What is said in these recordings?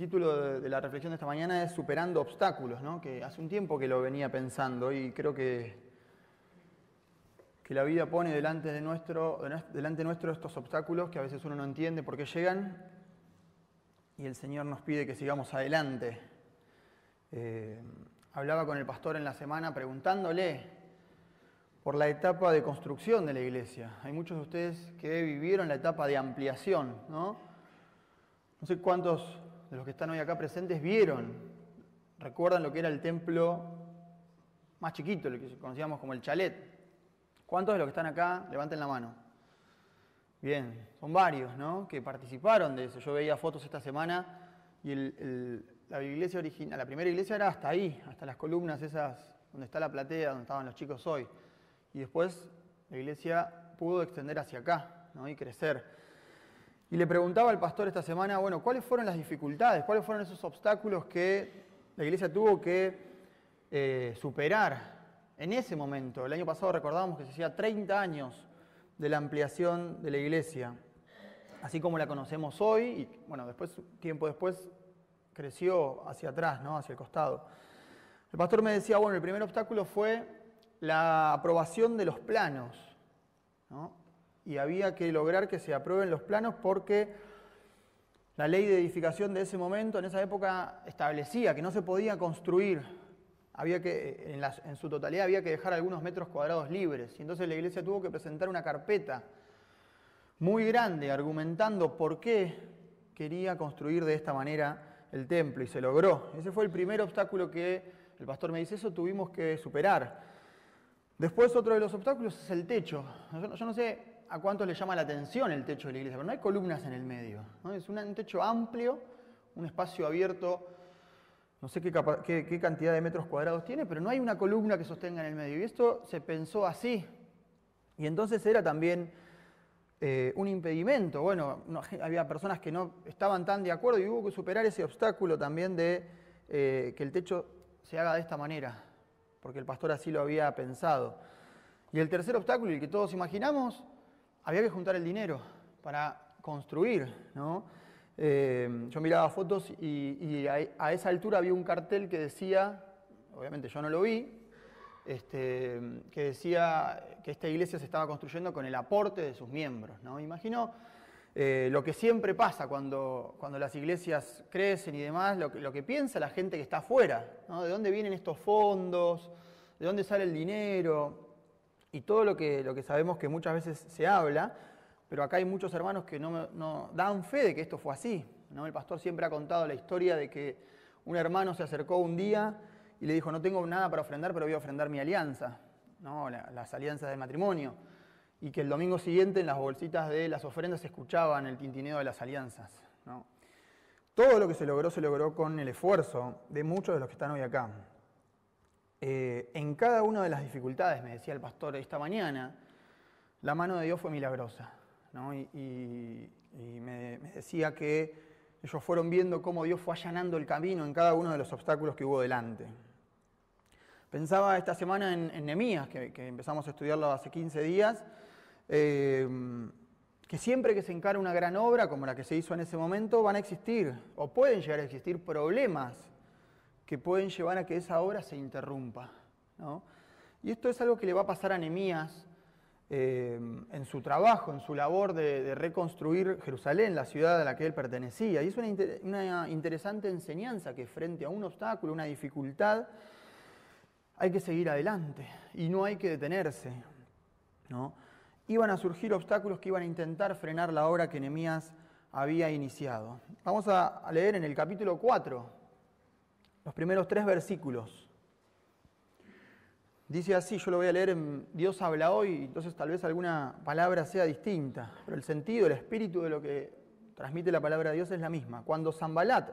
título de la reflexión de esta mañana es Superando obstáculos, ¿no? Que hace un tiempo que lo venía pensando y creo que la vida pone delante nuestro estos obstáculos que a veces uno no entiende por qué llegan y el Señor nos pide que sigamos adelante. Hablaba con el pastor en la semana preguntándole por la etapa de construcción de la iglesia. Hay muchos de ustedes que vivieron la etapa de ampliación, ¿no? No sé cuántos de los que están hoy acá presentes recuerdan lo que era el templo más chiquito, lo que conocíamos como el chalet. ¿Cuántos de los que están acá levanten la mano? Bien, son varios, ¿no? Que participaron de eso. Yo veía fotos esta semana y la iglesia original, la primera iglesia era hasta ahí, hasta las columnas esas donde está la platea, donde estaban los chicos hoy. Y después la iglesia pudo extender hacia acá, ¿no? Y crecer. Y le preguntaba al pastor esta semana, bueno, ¿cuáles fueron las dificultades? ¿Cuáles fueron esos obstáculos que la iglesia tuvo que superar en ese momento? El año pasado recordábamos que se hacía 30 años de la ampliación de la iglesia, así como la conocemos hoy, y bueno, tiempo después creció hacia atrás, ¿no? Hacia el costado. El pastor me decía, bueno, el primer obstáculo fue la aprobación de los planos, ¿no? Y había que lograr que se aprueben los planos porque la ley de edificación de ese momento, en esa época, establecía que no se podía construir, en su totalidad había que dejar algunos metros cuadrados libres. Y entonces la iglesia tuvo que presentar una carpeta muy grande argumentando por qué quería construir de esta manera el templo, y se logró. Ese fue el primer obstáculo que el pastor me dice, eso tuvimos que superar. Después otro de los obstáculos es el techo. Yo no sé a cuántos le llama la atención el techo de la iglesia, pero no hay columnas en el medio, ¿no? Es un techo amplio, un espacio abierto, no sé qué cantidad de metros cuadrados tiene, pero no hay una columna que sostenga en el medio. Y esto se pensó así. Y entonces era también un impedimento. Bueno, había personas que no estaban tan de acuerdo y hubo que superar ese obstáculo también de que el techo se haga de esta manera, porque el pastor así lo había pensado. Y el tercer obstáculo, el que todos imaginamos, había que juntar el dinero para construir, ¿no? Yo miraba fotos y a esa altura había un cartel que decía, obviamente yo no lo vi, que decía que esta iglesia se estaba construyendo con el aporte de sus miembros, ¿no? Imagino lo que siempre pasa cuando las iglesias crecen y demás, lo que piensa la gente que está afuera, ¿no? ¿De dónde vienen estos fondos? ¿De dónde sale el dinero? Y todo lo que sabemos que muchas veces se habla, pero acá hay muchos hermanos que no dan fe de que esto fue así, ¿no? El pastor siempre ha contado la historia de que un hermano se acercó un día y le dijo, no tengo nada para ofrendar, pero voy a ofrendar mi alianza, ¿no? Las alianzas de matrimonio. Y que el domingo siguiente en las bolsitas de las ofrendas se escuchaban el tintineo de las alianzas, ¿no? Todo lo que se logró con el esfuerzo de muchos de los que están hoy acá. En cada una de las dificultades, me decía el pastor esta mañana, la mano de Dios fue milagrosa, ¿no? Y me decía que ellos fueron viendo cómo Dios fue allanando el camino en cada uno de los obstáculos que hubo delante. Pensaba esta semana en Nehemías, que empezamos a estudiarlo hace 15 días, que siempre que se encara una gran obra como la que se hizo en ese momento, van a existir, o pueden llegar a existir, problemas que pueden llevar a que esa obra se interrumpa, ¿no? Y esto es algo que le va a pasar a Nehemías en su trabajo, en su labor de reconstruir Jerusalén, la ciudad a la que él pertenecía. Y es una interesante enseñanza que frente a un obstáculo, una dificultad, hay que seguir adelante y no hay que detenerse, ¿no? Iban a surgir obstáculos que iban a intentar frenar la obra que Nehemías había iniciado. Vamos a leer en el capítulo 4, los primeros 3 versículos. Dice así, yo lo voy a leer en Dios habla hoy, entonces tal vez alguna palabra sea distinta, pero el sentido, el espíritu de lo que transmite la palabra de Dios es la misma. Cuando Sanbalat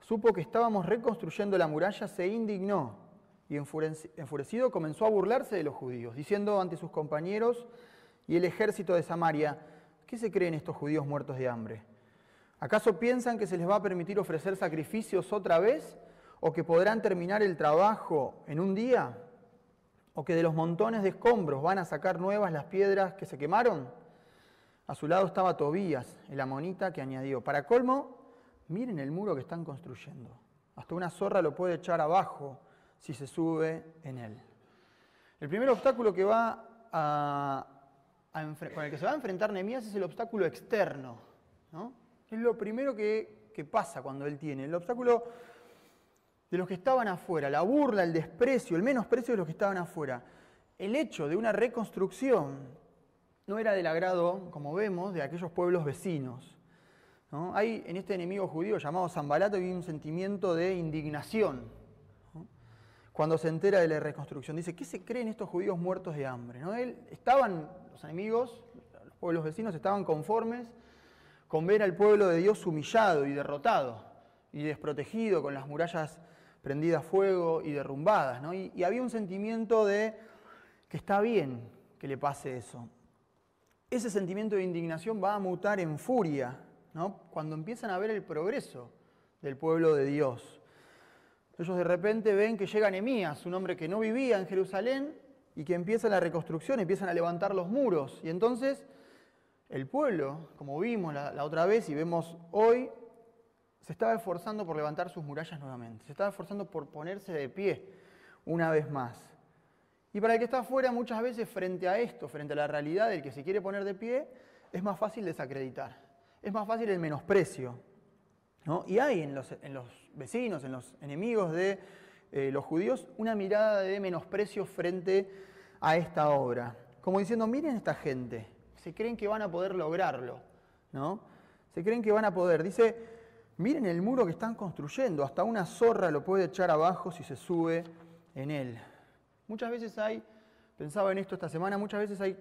supo que estábamos reconstruyendo la muralla, se indignó y enfurecido comenzó a burlarse de los judíos, diciendo ante sus compañeros y el ejército de Samaria, ¿qué se creen estos judíos muertos de hambre? ¿Acaso piensan que se les va a permitir ofrecer sacrificios otra vez? ¿O que podrán terminar el trabajo en un día? ¿O que de los montones de escombros van a sacar nuevas las piedras que se quemaron? A su lado estaba Tobías, el amonita, que añadió, para colmo, miren el muro que están construyendo. Hasta una zorra lo puede echar abajo si se sube en él. El primer obstáculo que con el que se va a enfrentar Nehemías es el obstáculo externo, ¿no? Es lo primero que pasa cuando él tiene. El obstáculo de los que estaban afuera, la burla, el desprecio, el menosprecio de los que estaban afuera. El hecho de una reconstrucción no era del agrado, como vemos, de aquellos pueblos vecinos, ¿no? Hay en este enemigo judío llamado Sanbalat hay un sentimiento de indignación, ¿no? Cuando se entera de la reconstrucción. Dice, ¿qué se creen estos judíos muertos de hambre? ¿No? Los enemigos, los pueblos vecinos estaban conformes con ver al pueblo de Dios humillado y derrotado y desprotegido, con las murallas prendidas a fuego y derrumbadas, ¿no? Y había un sentimiento de que está bien que le pase eso. Ese sentimiento de indignación va a mutar en furia, ¿no? Cuando empiezan a ver el progreso del pueblo de Dios. Ellos de repente ven que llega Nehemías, un hombre que no vivía en Jerusalén, y que empieza la reconstrucción, empiezan a levantar los muros. Y entonces el pueblo, como vimos la otra vez y vemos hoy, se estaba esforzando por levantar sus murallas nuevamente. Se estaba esforzando por ponerse de pie una vez más. Y para el que está afuera, muchas veces frente a esto, frente a la realidad del que se quiere poner de pie, es más fácil desacreditar. Es más fácil el menosprecio, ¿no? Y hay en los vecinos, en los enemigos de los judíos, una mirada de menosprecio frente a esta obra. Como diciendo, miren esta gente, se creen que van a poder lograrlo, ¿no? Se creen que van a poder. Dice, miren el muro que están construyendo, hasta una zorra lo puede echar abajo si se sube en él. Muchas veces pensaba en esto esta semana, muchas veces hay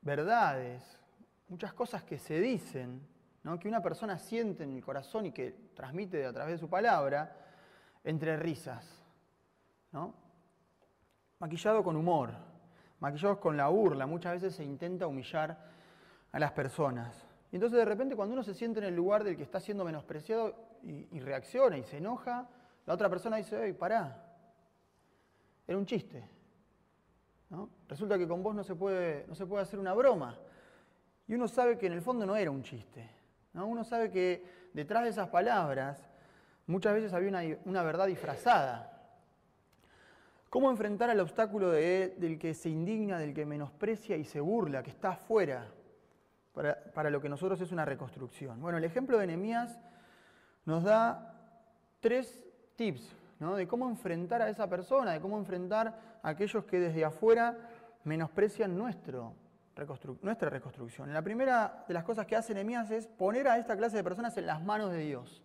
verdades, muchas cosas que se dicen, ¿no? Que una persona siente en el corazón y que transmite a través de su palabra, entre risas, ¿no? Maquillado con humor, maquillados con la burla, muchas veces se intenta humillar a las personas. Y entonces de repente cuando uno se siente en el lugar del que está siendo menospreciado y reacciona y se enoja, la otra persona dice, ¡ey, pará! Era un chiste, ¿no? Resulta que con vos no se puede hacer una broma. Y uno sabe que en el fondo no era un chiste, ¿no? Uno sabe que detrás de esas palabras muchas veces había una verdad disfrazada. ¿Cómo enfrentar al obstáculo del que se indigna, del que menosprecia y se burla, que está afuera, para lo que nosotros es una reconstrucción? Bueno, el ejemplo de Nehemías nos da 3 tips, ¿no? De cómo enfrentar a esa persona, de cómo enfrentar a aquellos que desde afuera menosprecian nuestra reconstrucción. La primera de las cosas que hace Nehemías es poner a esta clase de personas en las manos de Dios,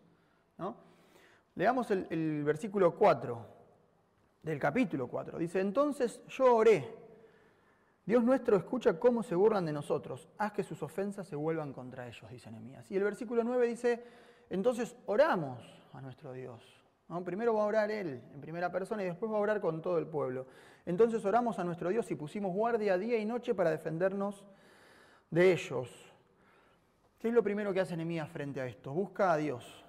¿no? Leamos el versículo 4 del capítulo 4. Dice, entonces yo oré, Dios nuestro escucha cómo se burlan de nosotros, haz que sus ofensas se vuelvan contra ellos, dice Nehemías. Y el versículo 9 dice, entonces oramos a nuestro Dios, ¿no? Primero va a orar él en primera persona y después va a orar con todo el pueblo. Entonces oramos a nuestro Dios y pusimos guardia día y noche para defendernos de ellos. ¿Qué es lo primero que hace Nehemías frente a esto? Busca a Dios.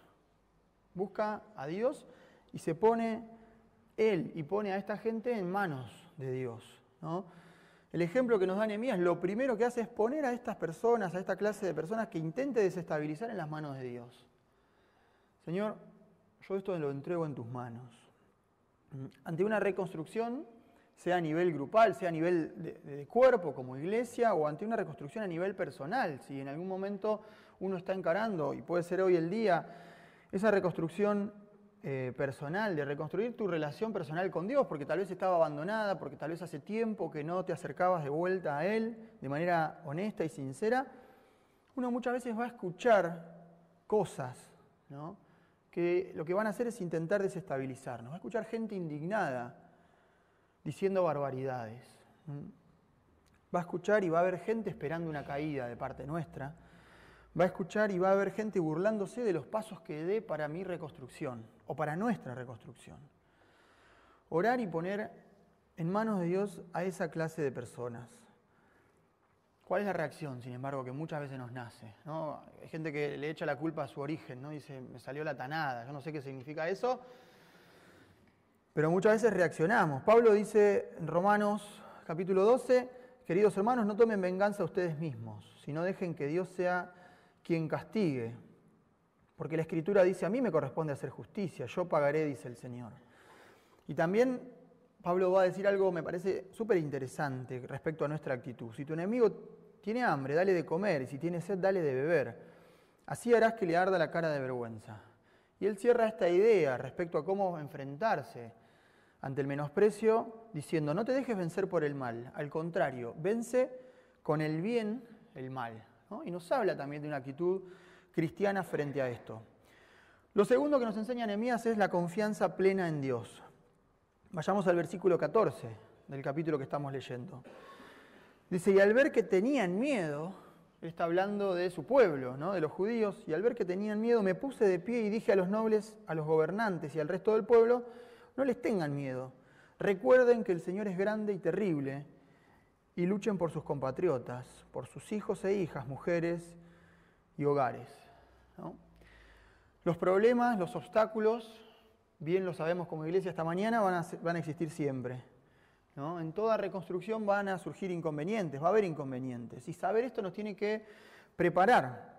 Busca a Dios y se pone él y pone a esta gente en manos de Dios, ¿no? El ejemplo que nos da Nehemías, lo primero que hace es poner a estas personas, a esta clase de personas que intente desestabilizar en las manos de Dios. Señor, yo esto lo entrego en tus manos. Ante una reconstrucción, sea a nivel grupal, sea a nivel de cuerpo como iglesia, o ante una reconstrucción a nivel personal, si en algún momento uno está encarando, y puede ser hoy el día, esa reconstrucción personal, de reconstruir tu relación personal con Dios, porque tal vez estaba abandonada, porque tal vez hace tiempo que no te acercabas de vuelta a Él de manera honesta y sincera, uno muchas veces va a escuchar cosas, ¿no?, que lo que van a hacer es intentar desestabilizarnos. Va a escuchar gente indignada diciendo barbaridades. Va a escuchar y va a haber gente esperando una caída de parte nuestra. Va a escuchar y va a haber gente burlándose de los pasos que dé para mi reconstrucción o para nuestra reconstrucción. Orar y poner en manos de Dios a esa clase de personas. ¿Cuál es la reacción, sin embargo, que muchas veces nos nace, ¿no? Hay gente que le echa la culpa a su origen, ¿no? Dice, me salió la tanada, yo no sé qué significa eso, pero muchas veces reaccionamos. Pablo dice en Romanos capítulo 12, queridos hermanos, no tomen venganza ustedes mismos, sino dejen que Dios sea quien castigue. Porque la Escritura dice, a mí me corresponde hacer justicia, yo pagaré, dice el Señor. Y también Pablo va a decir algo, me parece súper interesante respecto a nuestra actitud. Si tu enemigo tiene hambre, dale de comer, y si tiene sed, dale de beber. Así harás que le arda la cara de vergüenza. Y él cierra esta idea respecto a cómo enfrentarse ante el menosprecio, diciendo, no te dejes vencer por el mal, al contrario, vence con el bien el mal, ¿no? Y nos habla también de una actitud cristiana frente a esto. Lo segundo que nos enseña Nehemías es la confianza plena en Dios. Vayamos al versículo 14 del capítulo que estamos leyendo. Dice, y al ver que tenían miedo, él está hablando de su pueblo, ¿no? De los judíos, y al ver que tenían miedo me puse de pie y dije a los nobles, a los gobernantes y al resto del pueblo, no les tengan miedo, recuerden que el Señor es grande y terrible, y luchen por sus compatriotas, por sus hijos e hijas, mujeres y hogares, ¿no? Los problemas, los obstáculos, bien lo sabemos como iglesia esta mañana, van a existir siempre, ¿no? En toda reconstrucción van a surgir inconvenientes, va a haber inconvenientes. Y saber esto nos tiene que preparar,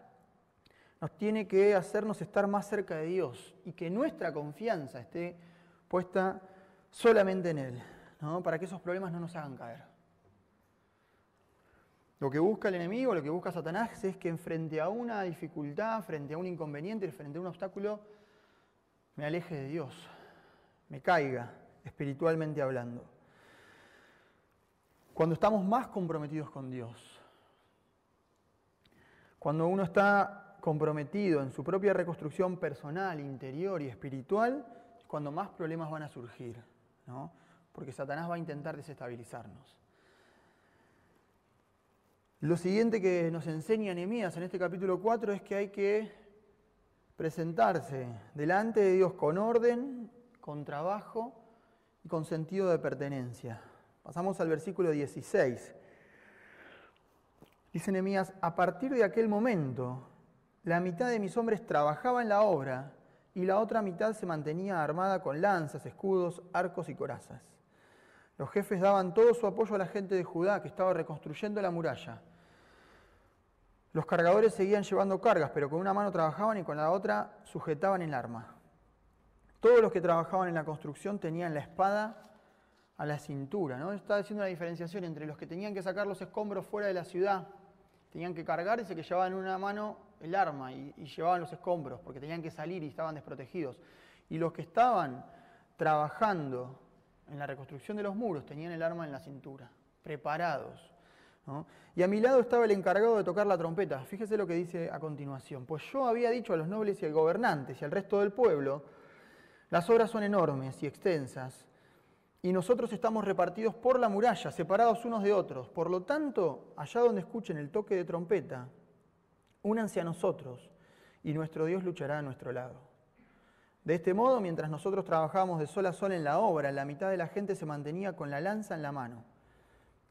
nos tiene que hacernos estar más cerca de Dios y que nuestra confianza esté puesta solamente en Él, ¿no? Para que esos problemas no nos hagan caer. Lo que busca el enemigo, lo que busca Satanás es que frente a una dificultad, frente a un inconveniente, frente a un obstáculo, me aleje de Dios, me caiga espiritualmente hablando. Cuando estamos más comprometidos con Dios, cuando uno está comprometido en su propia reconstrucción personal, interior y espiritual, es cuando más problemas van a surgir, ¿no? Porque Satanás va a intentar desestabilizarnos. Lo siguiente que nos enseña Nehemías en este capítulo 4 es que hay que presentarse delante de Dios con orden, con trabajo y con sentido de pertenencia. Pasamos al versículo 16. Dice Nehemías, a partir de aquel momento, la mitad de mis hombres trabajaba en la obra y la otra mitad se mantenía armada con lanzas, escudos, arcos y corazas. Los jefes daban todo su apoyo a la gente de Judá que estaba reconstruyendo la muralla. Los cargadores seguían llevando cargas, pero con una mano trabajaban y con la otra sujetaban el arma. Todos los que trabajaban en la construcción tenían la espada a la cintura, ¿no? Está haciendo una diferenciación entre los que tenían que sacar los escombros fuera de la ciudad, tenían que cargar, ese que llevaban en una mano el arma y llevaban los escombros, porque tenían que salir y estaban desprotegidos. Y los que estaban trabajando en la reconstrucción de los muros tenían el arma en la cintura, preparados, ¿no? Y a mi lado estaba el encargado de tocar la trompeta. Fíjese lo que dice a continuación. Pues yo había dicho a los nobles y a gobernantes y al resto del pueblo, las obras son enormes y extensas, y nosotros estamos repartidos por la muralla, separados unos de otros. Por lo tanto, allá donde escuchen el toque de trompeta, únanse a nosotros, y nuestro Dios luchará a nuestro lado. De este modo, mientras nosotros trabajábamos de sol a sol en la obra, la mitad de la gente se mantenía con la lanza en la mano.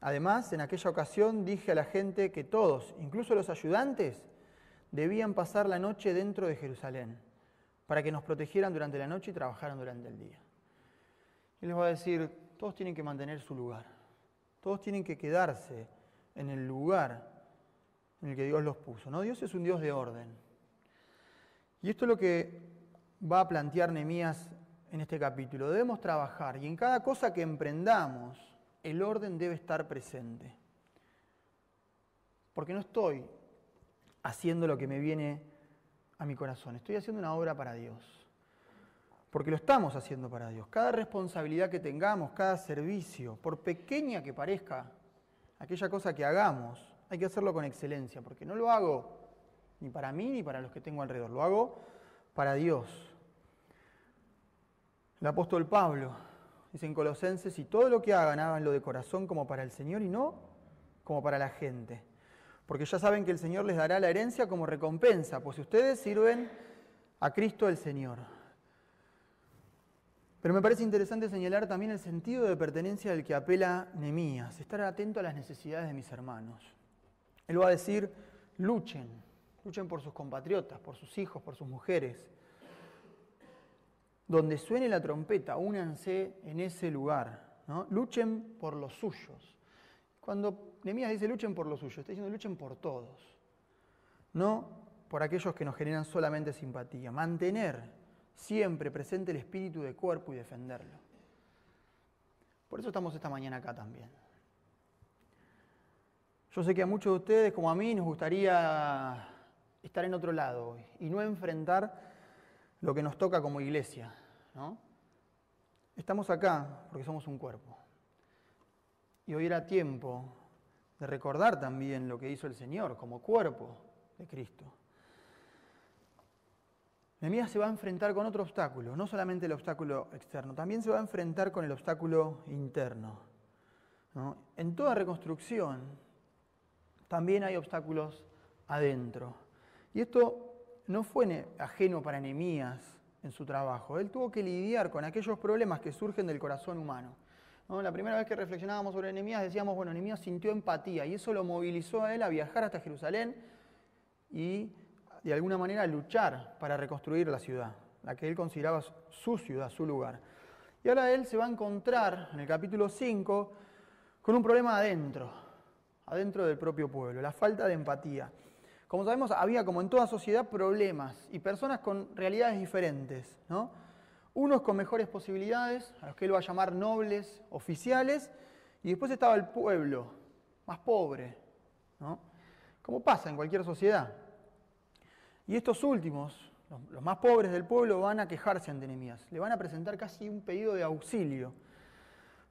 Además, en aquella ocasión dije a la gente que todos, incluso los ayudantes, debían pasar la noche dentro de Jerusalén, para que nos protegieran durante la noche y trabajaran durante el día. Y les voy a decir, todos tienen que mantener su lugar, todos tienen que quedarse en el lugar en el que Dios los puso, ¿no? Dios es un Dios de orden. Y esto es lo que va a plantear Nehemías en este capítulo. Debemos trabajar y en cada cosa que emprendamos, el orden debe estar presente. Porque no estoy haciendo lo que me viene a mi corazón, estoy haciendo una obra para Dios. Porque lo estamos haciendo para Dios. Cada responsabilidad que tengamos, cada servicio, por pequeña que parezca aquella cosa que hagamos, hay que hacerlo con excelencia, porque no lo hago ni para mí ni para los que tengo alrededor, lo hago para Dios. El apóstol Pablo dice en Colosenses, y todo lo que hagan, háganlo de corazón como para el Señor y no como para la gente. Porque ya saben que el Señor les dará la herencia como recompensa, pues ustedes sirven a Cristo el Señor. Pero me parece interesante señalar también el sentido de pertenencia del que apela Nehemías, estar atento a las necesidades de mis hermanos. Él va a decir, luchen por sus compatriotas, por sus hijos, por sus mujeres. Donde suene la trompeta, únanse en ese lugar, ¿no? Luchen por los suyos. Cuando Nehemías dice luchen por los suyos, está diciendo luchen por todos. No por aquellos que nos generan solamente simpatía. Mantener siempre presente el espíritu de cuerpo y defenderlo. Por eso estamos esta mañana acá también. Yo sé que a muchos de ustedes, como a mí, nos gustaría estar en otro lado hoy y no enfrentar lo que nos toca como iglesia, ¿no? Estamos acá porque somos un cuerpo. Y hoy era tiempo de recordar también lo que hizo el Señor como cuerpo de Cristo. Nehemías se va a enfrentar con otro obstáculo, no solamente el obstáculo externo, también se va a enfrentar con el obstáculo interno, ¿no? En toda reconstrucción también hay obstáculos adentro. Y esto no fue ajeno para Nehemías en su trabajo. Él tuvo que lidiar con aquellos problemas que surgen del corazón humano, ¿no? La primera vez que reflexionábamos sobre Nehemías decíamos, bueno, Nehemías sintió empatía y eso lo movilizó a él a viajar hasta Jerusalén y de alguna manera luchar para reconstruir la ciudad, la que él consideraba su ciudad, su lugar. Y ahora él se va a encontrar en el capítulo 5 con un problema adentro del propio pueblo, la falta de empatía. Como sabemos, había, como en toda sociedad, problemas y personas con realidades diferentes, ¿no? Unos con mejores posibilidades, a los que él va a llamar nobles, oficiales, y después estaba el pueblo, más pobre, ¿no? Como pasa en cualquier sociedad. Y estos últimos, los más pobres del pueblo, van a quejarse ante Nehemías. Le van a presentar casi un pedido de auxilio,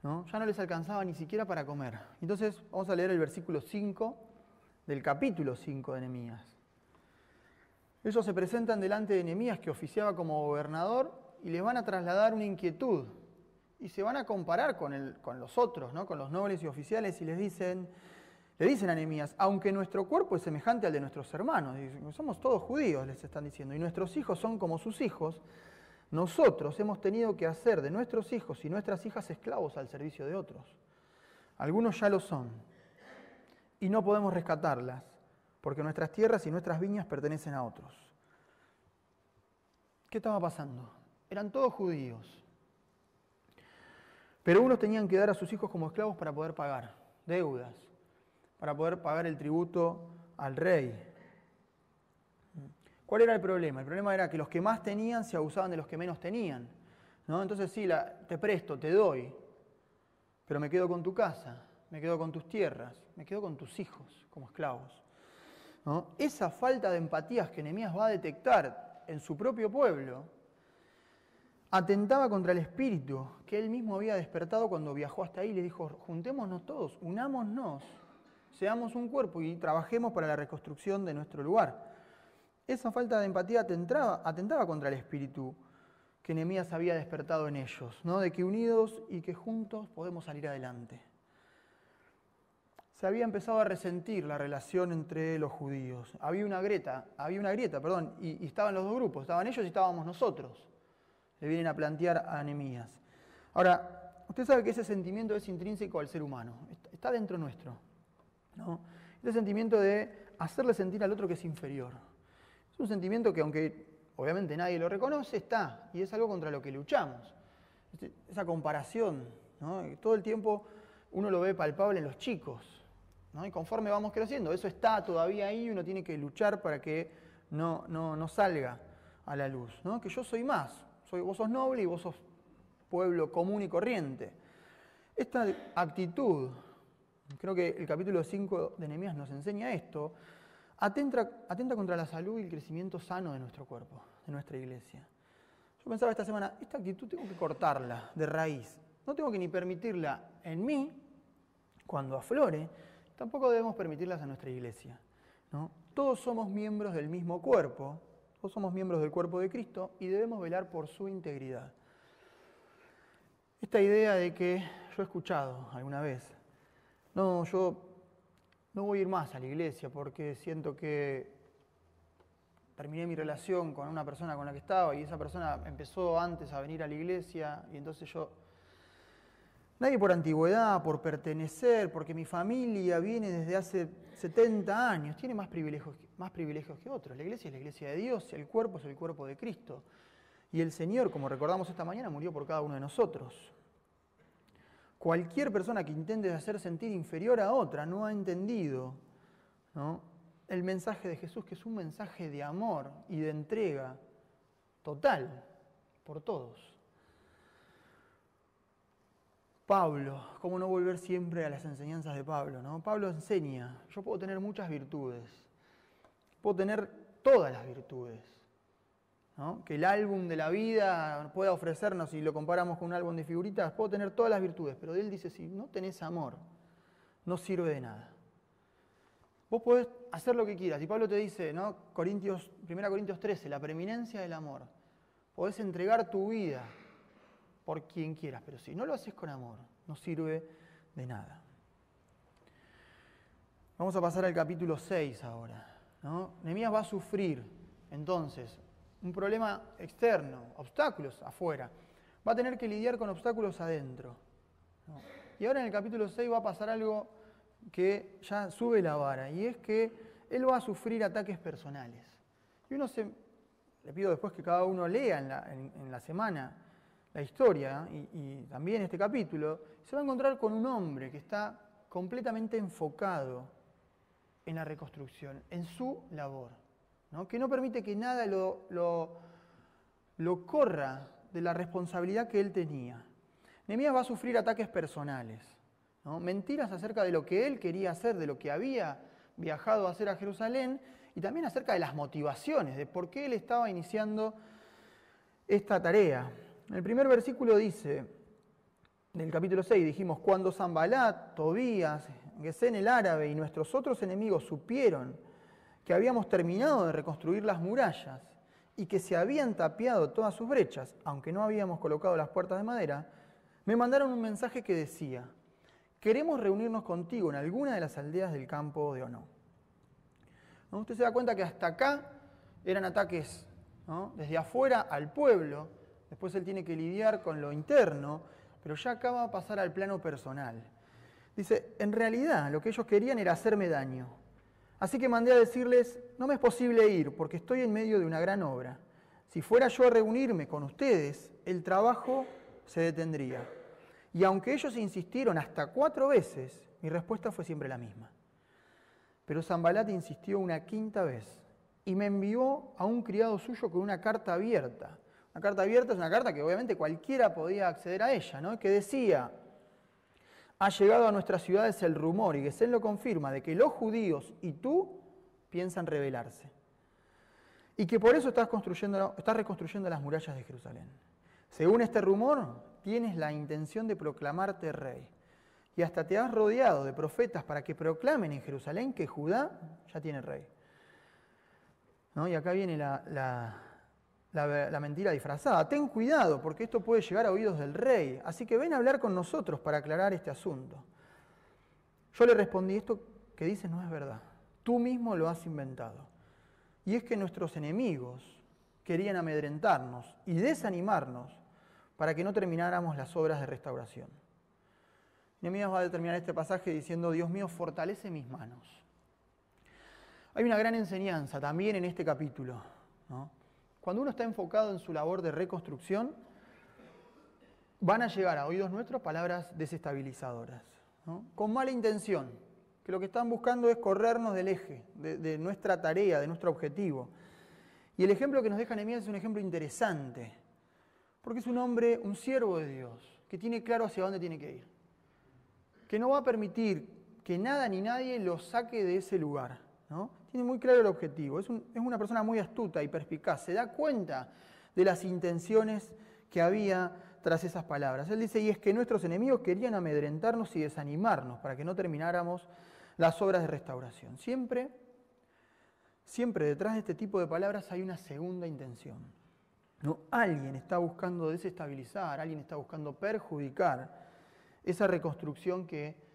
¿no? Ya no les alcanzaba ni siquiera para comer. Entonces vamos a leer el versículo 5 del capítulo 5 de Nehemías. Ellos se presentan delante de Nehemías, que oficiaba como gobernador, y les van a trasladar una inquietud. Y se van a comparar con los otros, ¿no? Con los nobles y oficiales, y le dicen a Nehemías, aunque nuestro cuerpo es semejante al de nuestros hermanos, somos todos judíos, les están diciendo, y nuestros hijos son como sus hijos, nosotros hemos tenido que hacer de nuestros hijos y nuestras hijas esclavos al servicio de otros. Algunos ya lo son, y no podemos rescatarlas, porque nuestras tierras y nuestras viñas pertenecen a otros. ¿Qué estaba pasando? Eran todos judíos, pero unos tenían que dar a sus hijos como esclavos para poder pagar deudas, para poder pagar el tributo al rey. ¿Cuál era el problema? El problema era que los que más tenían se abusaban de los que menos tenían, ¿no? Entonces sí, te presto, te doy, pero me quedo con tu casa, me quedo con tus tierras, me quedo con tus hijos como esclavos, ¿no? Esa falta de empatías que Nehemías va a detectar en su propio pueblo atentaba contra el espíritu que él mismo había despertado cuando viajó hasta ahí y le dijo, juntémonos todos, unámonos, seamos un cuerpo y trabajemos para la reconstrucción de nuestro lugar. Esa falta de empatía atentaba contra el espíritu que Nehemías había despertado en ellos, ¿no? De que unidos y que juntos podemos salir adelante. Se había empezado a resentir la relación entre los judíos. Había una grieta, y estaban los dos grupos, estaban ellos y estábamos nosotros. Le vienen a plantear a Nehemías. Ahora, usted sabe que ese sentimiento es intrínseco al ser humano, está dentro nuestro, ¿no? Ese sentimiento de hacerle sentir al otro que es inferior. Es un sentimiento que, aunque obviamente nadie lo reconoce, está, y es algo contra lo que luchamos. Esa comparación, ¿no? Todo el tiempo uno lo ve palpable en los chicos, ¿no? Y conforme vamos creciendo, eso está todavía ahí y uno tiene que luchar para que no salga a la luz, ¿no? Que yo soy más, vos sos noble y vos sos pueblo común y corriente. Esta actitud, creo que el capítulo 5 de Nehemías nos enseña esto, atenta contra la salud y el crecimiento sano de nuestro cuerpo, de nuestra iglesia. Yo pensaba esta semana, esta actitud tengo que cortarla de raíz. No tengo que ni permitirla en mí, cuando aflore, tampoco debemos permitirlas en nuestra iglesia, ¿no? Todos somos miembros del mismo cuerpo, todos somos miembros del cuerpo de Cristo y debemos velar por su integridad. Esta idea de que yo he escuchado alguna vez, yo no voy a ir más a la iglesia porque siento que terminé mi relación con una persona con la que estaba y esa persona empezó antes a venir a la iglesia y entonces nadie por antigüedad, por pertenecer, porque mi familia viene desde hace 70 años, tiene más privilegios que otros. La iglesia es la iglesia de Dios, el cuerpo es el cuerpo de Cristo. Y el Señor, como recordamos esta mañana, murió por cada uno de nosotros. Cualquier persona que intente hacer sentir inferior a otra no ha entendido, ¿no?, el mensaje de Jesús, que es un mensaje de amor y de entrega total por todos. Pablo, ¿cómo no volver siempre a las enseñanzas de Pablo, ¿no? Pablo enseña, yo puedo tener muchas virtudes, puedo tener todas las virtudes, ¿no? Que el álbum de la vida pueda ofrecernos, si lo comparamos con un álbum de figuritas, puedo tener todas las virtudes, pero él dice, si no tenés amor, no sirve de nada. Vos podés hacer lo que quieras, y Pablo te dice, ¿no? 1 Corintios 13, la preeminencia del amor. Podés entregar tu vida por quien quieras, pero si no lo haces con amor, no sirve de nada. Vamos a pasar al capítulo 6 ahora, ¿no? Nehemías va a sufrir, entonces, un problema externo, obstáculos afuera. Va a tener que lidiar con obstáculos adentro, ¿no? Y ahora en el capítulo 6 va a pasar algo que ya sube la vara, y es que él va a sufrir ataques personales. Y le pido después que cada uno lea en la semana la historia y también este capítulo, se va a encontrar con un hombre que está completamente enfocado en la reconstrucción, en su labor, ¿no? Que no permite que nada lo corra de la responsabilidad que él tenía. Nehemías va a sufrir ataques personales, ¿no? Mentiras acerca de lo que él quería hacer, de lo que había viajado a hacer a Jerusalén, y también acerca de las motivaciones, de por qué él estaba iniciando esta tarea. En el primer versículo dice, del capítulo 6, dijimos, cuando Sanbalat, Tobías, Gesén el árabe y nuestros otros enemigos supieron que habíamos terminado de reconstruir las murallas y que se habían tapiado todas sus brechas, aunque no habíamos colocado las puertas de madera, me mandaron un mensaje que decía, queremos reunirnos contigo en alguna de las aldeas del campo de Ono. ¿No? Usted se da cuenta que hasta acá eran ataques, ¿no? Desde afuera al pueblo, después él tiene que lidiar con lo interno, pero ya acá va a pasar al plano personal. Dice, en realidad lo que ellos querían era hacerme daño. Así que mandé a decirles, no me es posible ir porque estoy en medio de una gran obra. Si fuera yo a reunirme con ustedes, el trabajo se detendría. Y aunque ellos insistieron hasta 4 veces, mi respuesta fue siempre la misma. Pero Sanbalat insistió una 5ª vez y me envió a un criado suyo con una carta abierta. Una carta abierta es una carta que obviamente cualquiera podía acceder a ella, ¿no? Que decía, ha llegado a nuestras ciudades el rumor, y Gesén lo confirma, de que los judíos y tú piensan rebelarse. Y que por eso estás reconstruyendo las murallas de Jerusalén. Según este rumor, tienes la intención de proclamarte rey. Y hasta te has rodeado de profetas para que proclamen en Jerusalén que Judá ya tiene rey. ¿No? Y acá viene la mentira disfrazada. Ten cuidado, porque esto puede llegar a oídos del rey. Así que ven a hablar con nosotros para aclarar este asunto. Yo le respondí, esto que dices no es verdad. Tú mismo lo has inventado. Y es que nuestros enemigos querían amedrentarnos y desanimarnos para que no termináramos las obras de restauración. Nehemías va a terminar este pasaje diciendo, Dios mío, fortalece mis manos. Hay una gran enseñanza también en este capítulo, ¿no? Cuando uno está enfocado en su labor de reconstrucción, van a llegar a oídos nuestros palabras desestabilizadoras, ¿no? Con mala intención, que lo que están buscando es corrernos del eje, de nuestra tarea, de nuestro objetivo. Y el ejemplo que nos deja Nehemías es un ejemplo interesante, porque es un hombre, un siervo de Dios, que tiene claro hacia dónde tiene que ir, que no va a permitir que nada ni nadie lo saque de ese lugar, ¿no? Tiene muy claro el objetivo, es una persona muy astuta y perspicaz, se da cuenta de las intenciones que había tras esas palabras. Él dice, y es que nuestros enemigos querían amedrentarnos y desanimarnos para que no termináramos las obras de restauración. Siempre detrás de este tipo de palabras hay una segunda intención, ¿no? Alguien está buscando desestabilizar, alguien está buscando perjudicar esa reconstrucción que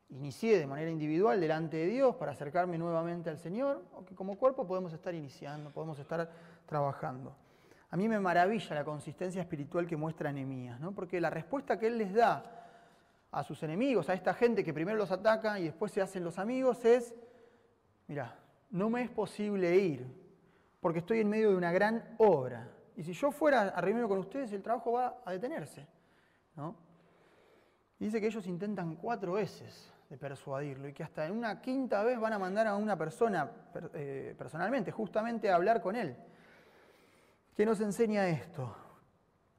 inicié de manera individual delante de Dios para acercarme nuevamente al Señor, o que como cuerpo podemos estar iniciando, podemos estar trabajando. A mí me maravilla la consistencia espiritual que muestra Nehemías, ¿no? Porque la respuesta que él les da a sus enemigos, a esta gente que primero los ataca y después se hacen los amigos, es, mira, no me es posible ir porque estoy en medio de una gran obra. Y si yo fuera a reunirme con ustedes, el trabajo va a detenerse, ¿no? Y dice que ellos intentan 4 veces de persuadirlo y que hasta en una quinta vez van a mandar a una persona personalmente, justamente a hablar con él. ¿Qué nos enseña esto?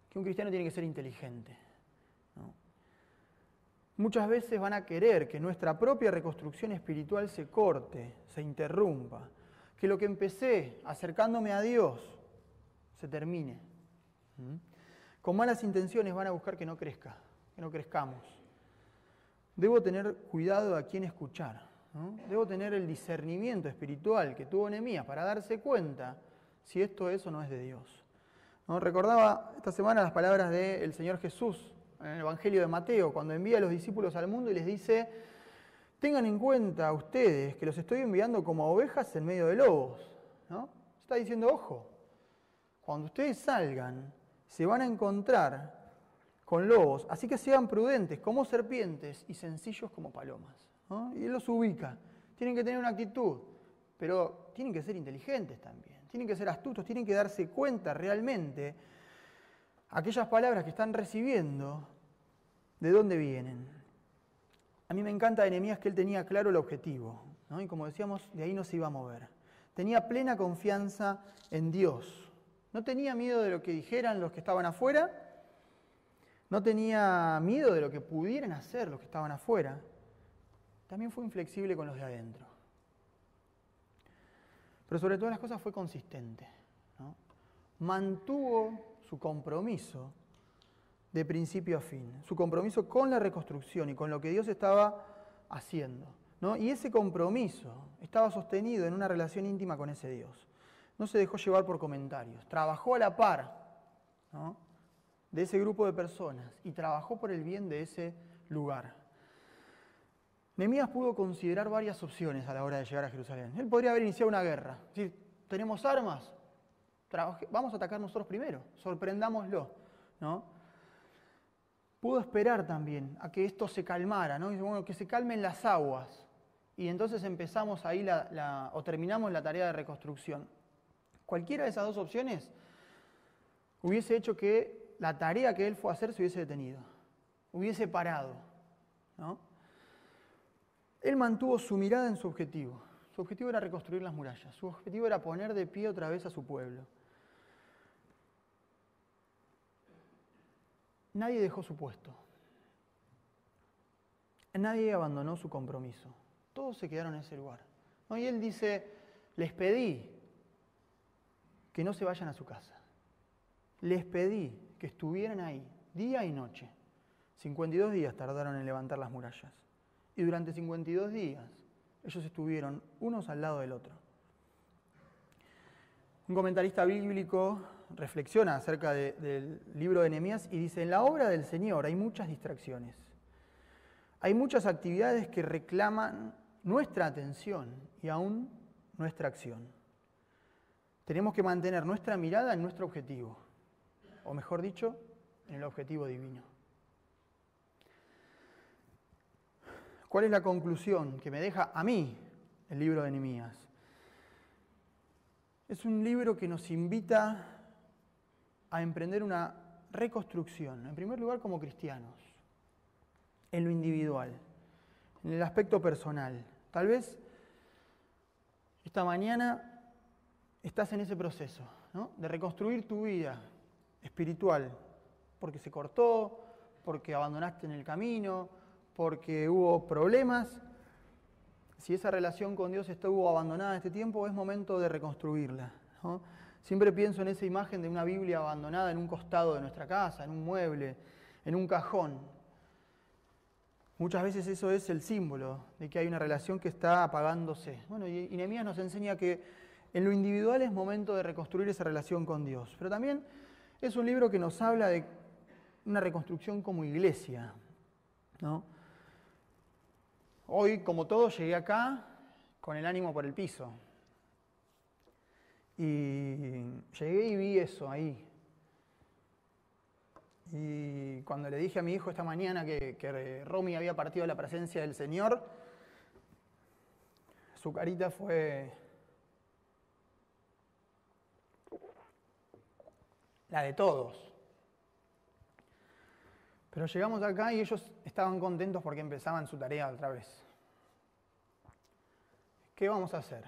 Que un cristiano tiene que ser inteligente, ¿no? Muchas veces van a querer que nuestra propia reconstrucción espiritual se corte, se interrumpa, que lo que empecé acercándome a Dios se termine. Con malas intenciones van a buscar que no crezca, que no crezcamos. Debo tener cuidado a quién escuchar, ¿no? Debo tener el discernimiento espiritual que tuvo Nehemías para darse cuenta si esto es o no es de Dios, ¿no? Recordaba esta semana las palabras del Señor Jesús en el Evangelio de Mateo, cuando envía a los discípulos al mundo y les dice: tengan en cuenta ustedes que los estoy enviando como ovejas en medio de lobos, ¿no? Está diciendo, ojo, cuando ustedes salgan se van a encontrar con lobos, así que sean prudentes como serpientes y sencillos como palomas, ¿no? Y Él los ubica. Tienen que tener una actitud, pero tienen que ser inteligentes también, tienen que ser astutos, tienen que darse cuenta realmente aquellas palabras que están recibiendo, de dónde vienen. A mí me encanta de Nehemías que él tenía claro el objetivo, ¿no? Y como decíamos, de ahí no se iba a mover. Tenía plena confianza en Dios. No tenía miedo de lo que dijeran los que estaban afuera, no tenía miedo de lo que pudieran hacer los que estaban afuera. También fue inflexible con los de adentro. Pero sobre todas las cosas fue consistente, ¿no? Mantuvo su compromiso de principio a fin, su compromiso con la reconstrucción y con lo que Dios estaba haciendo, ¿no? Y ese compromiso estaba sostenido en una relación íntima con ese Dios. No se dejó llevar por comentarios, trabajó a la par, ¿no?, de ese grupo de personas y trabajó por el bien de ese lugar. Nehemías pudo considerar varias opciones a la hora de llegar a Jerusalén. Él podría haber iniciado una guerra. Es decir, tenemos armas, vamos a atacar nosotros primero, sorprendámoslo, ¿no? Pudo esperar también a que esto se calmara, ¿no? Y bueno, que se calmen las aguas. Y entonces empezamos ahí o terminamos la tarea de reconstrucción. Cualquiera de esas dos opciones hubiese hecho que la tarea que él fue a hacer se hubiese detenido, hubiese parado, ¿no? Él mantuvo su mirada en su objetivo. Su objetivo era reconstruir las murallas. Su objetivo era poner de pie otra vez a su pueblo. Nadie dejó su puesto. Nadie abandonó su compromiso. Todos se quedaron en ese lugar, ¿no? Y él dice: les pedí que no se vayan a su casa. Les pedí que estuvieran ahí día y noche. 52 días tardaron en levantar las murallas. Y durante 52 días ellos estuvieron unos al lado del otro. Un comentarista bíblico reflexiona acerca del libro de Nehemías y dice: en la obra del Señor hay muchas distracciones. Hay muchas actividades que reclaman nuestra atención y aún nuestra acción. Tenemos que mantener nuestra mirada en nuestro objetivo, o mejor dicho, en el objetivo divino. ¿Cuál es la conclusión que me deja a mí el libro de Nehemías? Es un libro que nos invita a emprender una reconstrucción, en primer lugar como cristianos, en lo individual, en el aspecto personal. Tal vez esta mañana estás en ese proceso, ¿no?, de reconstruir tu vida espiritual, porque se cortó, porque abandonaste en el camino, porque hubo problemas. Si esa relación con Dios estuvo abandonada en este tiempo, es momento de reconstruirla, ¿no? Siempre pienso en esa imagen de una Biblia abandonada en un costado de nuestra casa, en un mueble, en un cajón. Muchas veces eso es el símbolo de que hay una relación que está apagándose. Bueno, y Nehemías nos enseña que en lo individual es momento de reconstruir esa relación con Dios. Pero también es un libro que nos habla de una reconstrucción como iglesia, ¿no? Hoy, como todo, llegué acá con el ánimo por el piso. Y llegué y vi eso ahí. Y cuando le dije a mi hijo esta mañana que Romy había partido de la presencia del Señor, su carita fue la de todos. Pero llegamos acá y ellos estaban contentos porque empezaban su tarea otra vez. ¿Qué vamos a hacer?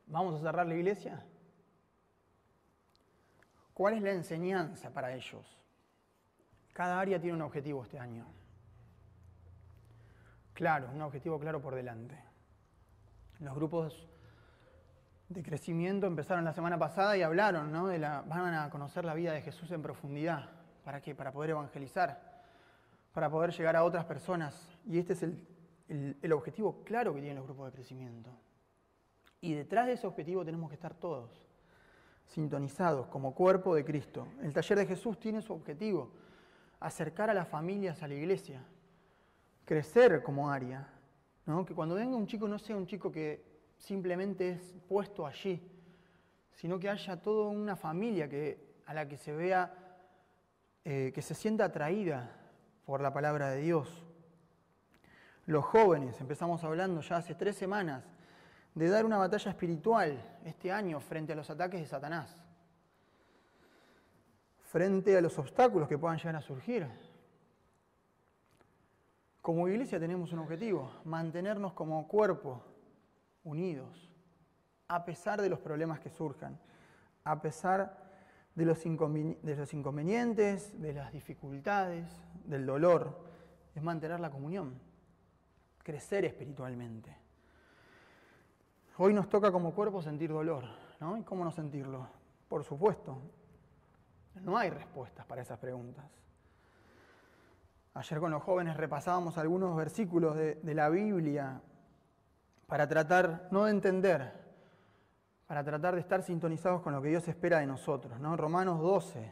¿Vamos a cerrar la iglesia? ¿Cuál es la enseñanza para ellos? Cada área tiene un objetivo este año. Claro, un objetivo claro por delante. Los grupos de crecimiento empezaron la semana pasada y hablaron, ¿no? Van a conocer la vida de Jesús en profundidad. ¿Para qué? Para poder evangelizar, para poder llegar a otras personas. Y este es el objetivo claro que tienen los grupos de crecimiento. Y detrás de ese objetivo tenemos que estar todos sintonizados como cuerpo de Cristo. El taller de Jesús tiene su objetivo: acercar a las familias a la iglesia, crecer como área, ¿no? Que cuando venga un chico no sea un chico que simplemente es puesto allí, sino que haya toda una familia a la que se vea, que se sienta atraída por la palabra de Dios. Los jóvenes, empezamos hablando ya hace 3 semanas, de dar una batalla espiritual este año frente a los ataques de Satanás, frente a los obstáculos que puedan llegar a surgir. Como iglesia tenemos un objetivo: mantenernos como cuerpo unidos, a pesar de los problemas que surjan, a pesar de los inconvenientes, de las dificultades, del dolor. Es mantener la comunión, crecer espiritualmente. Hoy nos toca como cuerpo sentir dolor, ¿no? ¿Y cómo no sentirlo? Por supuesto, no hay respuestas para esas preguntas. Ayer con los jóvenes repasábamos algunos versículos de la Biblia para tratar, no de entender, para tratar de estar sintonizados con lo que Dios espera de nosotros, ¿no? Romanos 12,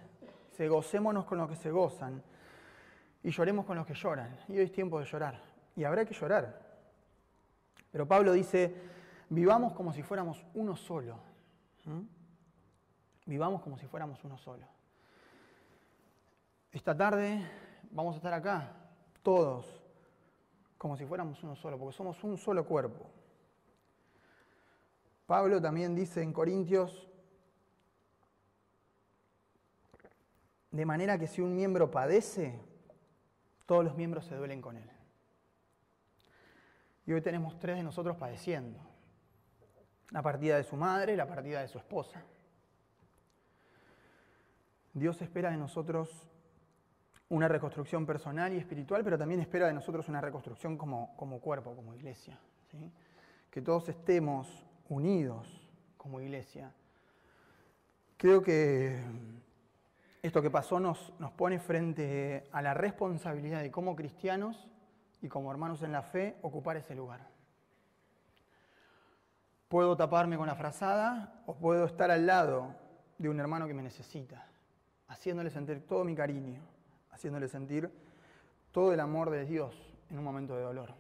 dice: gocémonos con los que se gozan y lloremos con los que lloran. Y hoy es tiempo de llorar, y habrá que llorar. Pero Pablo dice: vivamos como si fuéramos uno solo. Vivamos como si fuéramos uno solo. Esta tarde vamos a estar acá, todos, como si fuéramos uno solo, porque somos un solo cuerpo. Pablo también dice en Corintios: de manera que si un miembro padece, todos los miembros se duelen con él. Y hoy tenemos 3 de nosotros padeciendo: la partida de su madre, la partida de su esposa. Dios espera de nosotros una reconstrucción personal y espiritual, pero también espera de nosotros una reconstrucción como cuerpo, como iglesia, ¿sí? Que todos estemos unidos como iglesia. Creo que esto que pasó nos pone frente a la responsabilidad de, como cristianos y como hermanos en la fe, ocupar ese lugar. Puedo taparme con la frazada o puedo estar al lado de un hermano que me necesita, haciéndole sentir todo mi cariño, haciéndole sentir todo el amor de Dios en un momento de dolor.